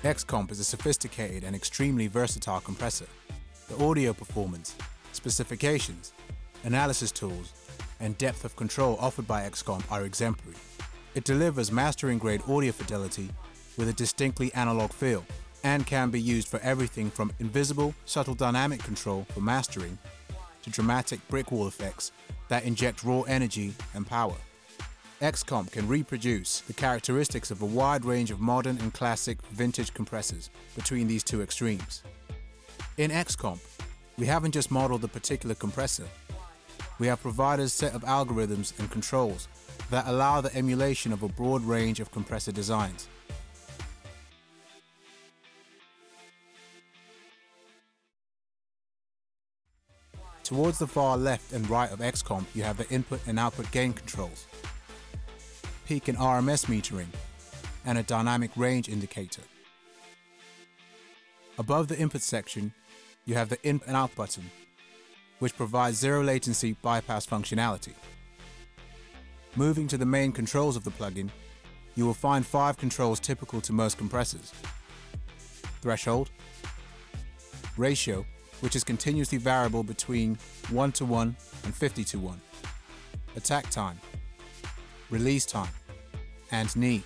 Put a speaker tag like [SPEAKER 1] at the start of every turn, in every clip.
[SPEAKER 1] XComp is a sophisticated and extremely versatile compressor. The audio performance, specifications, analysis tools, and depth of control offered by XComp are exemplary. It delivers mastering-grade audio fidelity with a distinctly analog feel and can be used for everything from invisible, subtle dynamic control for mastering to dramatic brick wall effects that inject raw energy and power. XComp can reproduce the characteristics of a wide range of modern and classic vintage compressors between these two extremes. In XComp, we haven't just modeled the particular compressor. We have provided a set of algorithms and controls that allow the emulation of a broad range of compressor designs. Towards the far left and right of XComp, you have the input and output gain controls, peak and RMS metering, and a dynamic range indicator. Above the input section, you have the in and out button, which provides zero latency bypass functionality. Moving to the main controls of the plugin, you will find 5 controls typical to most compressors. Threshold, ratio, which is continuously variable between 1:1 and 50:1, attack time, release time, and knee.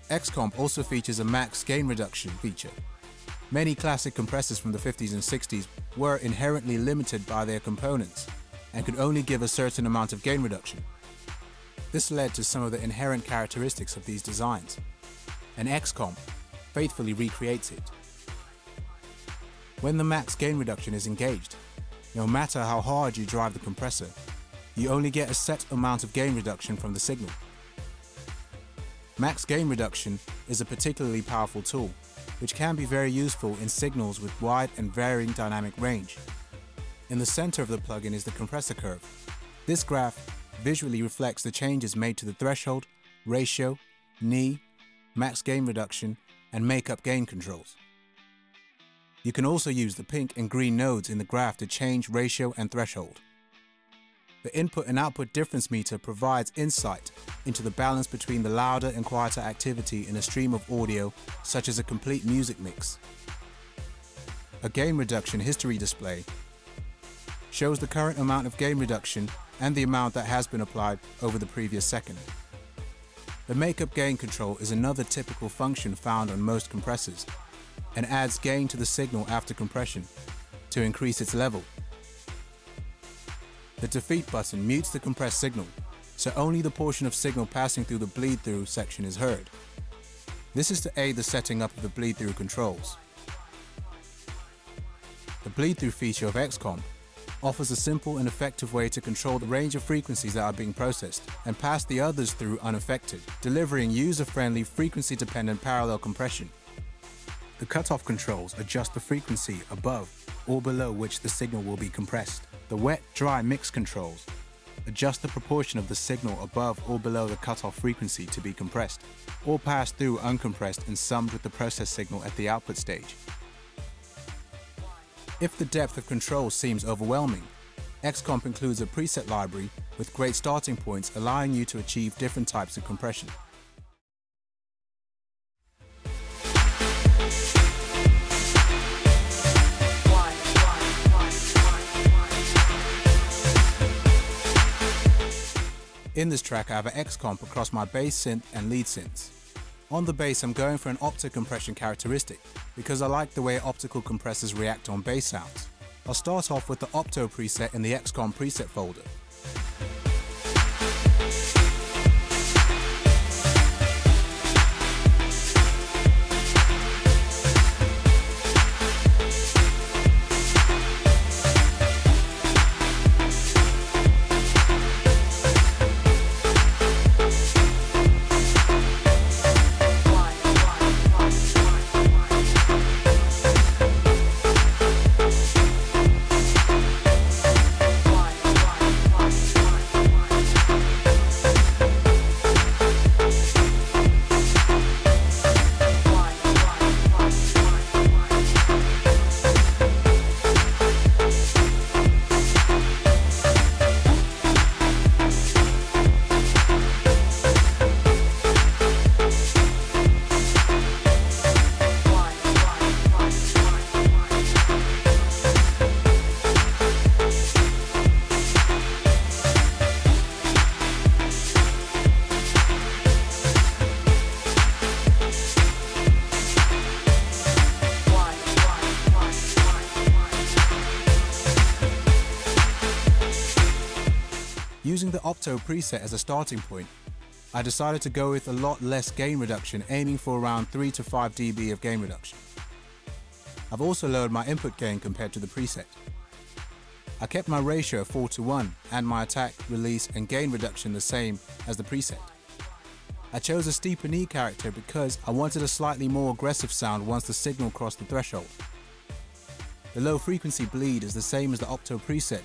[SPEAKER 1] XComp also features a max gain reduction feature. Many classic compressors from the 50s and 60s were inherently limited by their components and could only give a certain amount of gain reduction. This led to some of the inherent characteristics of these designs, and XComp faithfully recreates it. When the max gain reduction is engaged, no matter how hard you drive the compressor, you only get a set amount of gain reduction from the signal. Max gain reduction is a particularly powerful tool, which can be very useful in signals with wide and varying dynamic range. In the center of the plugin is the compressor curve. This graph visually reflects the changes made to the threshold, ratio, knee, max gain reduction, and makeup gain controls. You can also use the pink and green nodes in the graph to change ratio and threshold. The input and output difference meter provides insight into the balance between the louder and quieter activity in a stream of audio, such as a complete music mix. A gain reduction history display shows the current amount of gain reduction and the amount that has been applied over the previous second. The makeup gain control is another typical function found on most compressors and adds gain to the signal after compression to increase its level. The defeat button mutes the compressed signal, so only the portion of signal passing through the bleed-through section is heard. This is to aid the setting up of the bleed-through controls. The bleed-through feature of XComp offers a simple and effective way to control the range of frequencies that are being processed and pass the others through unaffected, delivering user-friendly frequency-dependent parallel compression. The cutoff controls adjust the frequency above or below which the signal will be compressed. The wet-dry mix controls adjust the proportion of the signal above or below the cutoff frequency to be compressed, or passed through uncompressed and summed with the process signal at the output stage. If the depth of control seems overwhelming, XComp includes a preset library with great starting points, allowing you to achieve different types of compression. In this track, I have an XComp across my bass synth and lead synths. On the bass, I'm going for an opto compression characteristic because I like the way optical compressors react on bass sounds. I'll start off with the opto preset in the XComp preset folder. Opto preset as a starting point, I decided to go with a lot less gain reduction, aiming for around 3 to 5 dB of gain reduction. I've also lowered my input gain compared to the preset. I kept my ratio 4:1 and my attack, release and gain reduction the same as the preset. I chose a steeper knee character because I wanted a slightly more aggressive sound once the signal crossed the threshold. The low frequency bleed is the same as the Opto preset,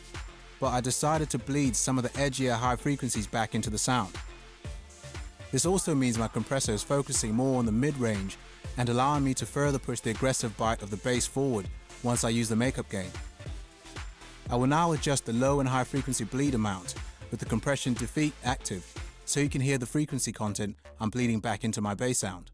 [SPEAKER 1] but I decided to bleed some of the edgier high frequencies back into the sound. This also means my compressor is focusing more on the mid-range and allowing me to further push the aggressive bite of the bass forward once I use the makeup gain. I will now adjust the low and high frequency bleed amount with the compression defeat active so you can hear the frequency content I'm bleeding back into my bass sound.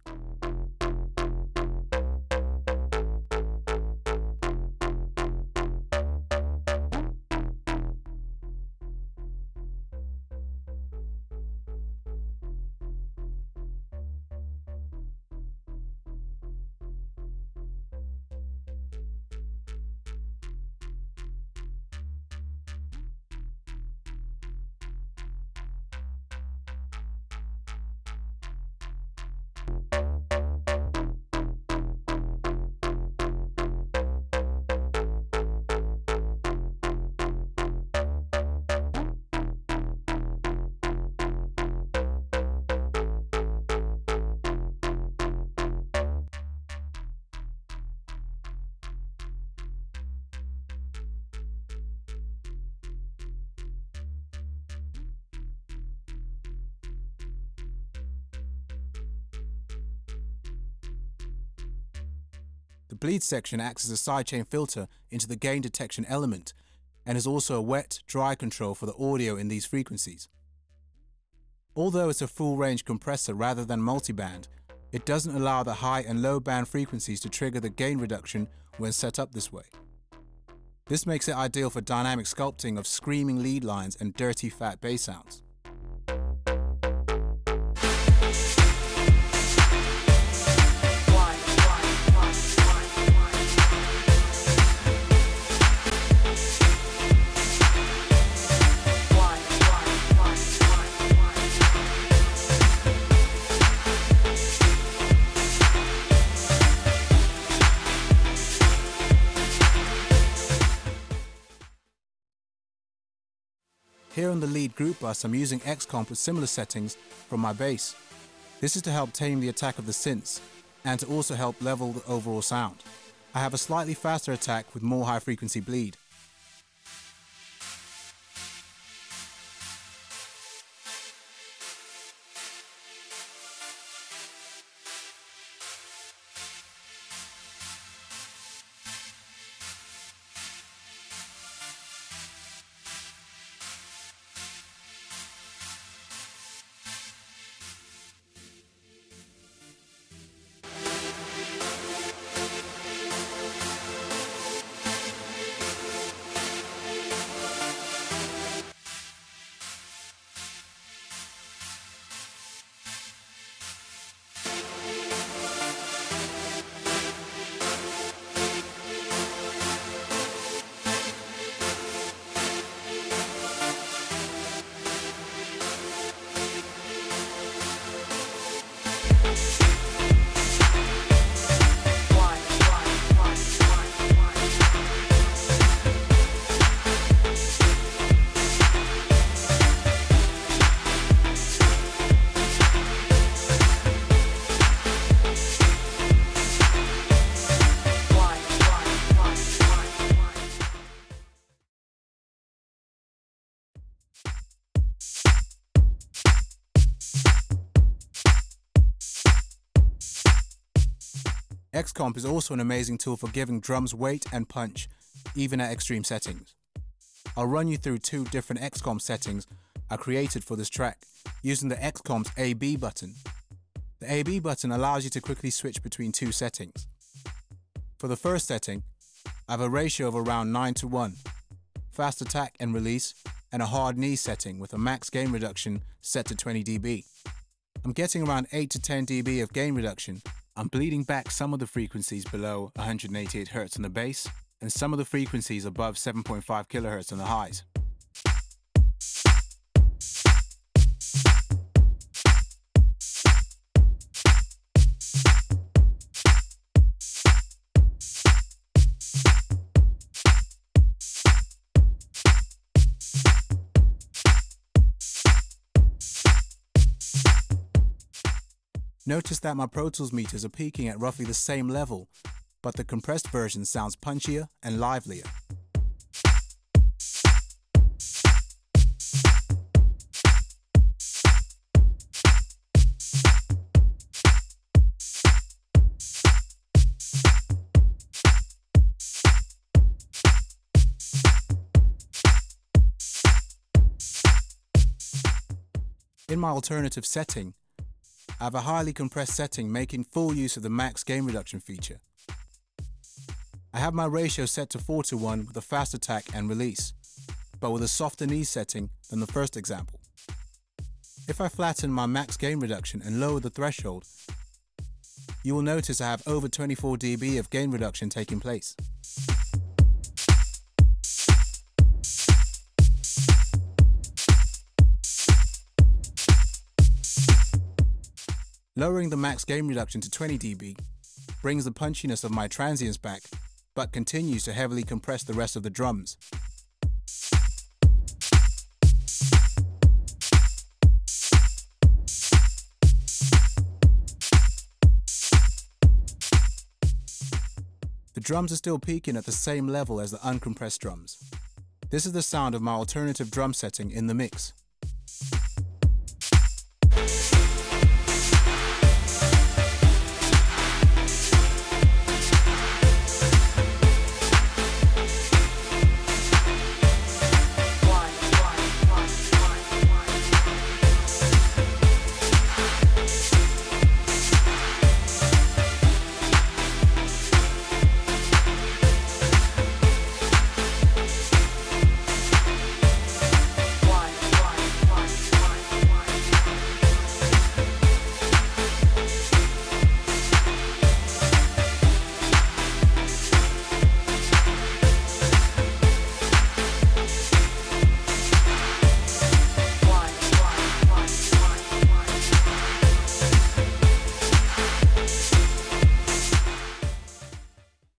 [SPEAKER 1] The bleed section acts as a sidechain filter into the gain detection element and is also a wet, dry control for the audio in these frequencies. Although it's a full-range compressor rather than multiband, it doesn't allow the high and low band frequencies to trigger the gain reduction when set up this way. This makes it ideal for dynamic sculpting of screaming lead lines and dirty fat bass sounds. Here on the lead group bus, I'm using X-Comp with similar settings from my bass. This is to help tame the attack of the synths and to also help level the overall sound. I have a slightly faster attack with more high frequency bleed. X-Comp is also an amazing tool for giving drums weight and punch, even at extreme settings. I'll run you through two different X-Comp settings I created for this track, using the X-Comp's AB button. The AB button allows you to quickly switch between two settings. For the first setting, I have a ratio of around 9:1, fast attack and release, and a hard knee setting with a max gain reduction set to 20 dB. I'm getting around 8 to 10 dB of gain reduction. I'm bleeding back some of the frequencies below 188 Hz on the bass and some of the frequencies above 7.5 kHz on the highs. Notice that my Pro Tools meters are peaking at roughly the same level, but the compressed version sounds punchier and livelier. In my alternative setting, I have a highly compressed setting making full use of the max gain reduction feature. I have my ratio set to 4:1 with a fast attack and release, but with a softer knee setting than the first example. If I flatten my max gain reduction and lower the threshold, you will notice I have over 24 dB of gain reduction taking place. Lowering the max gain reduction to 20 dB brings the punchiness of my transients back, but continues to heavily compress the rest of the drums. The drums are still peaking at the same level as the uncompressed drums. This is the sound of my alternative drum setting in the mix.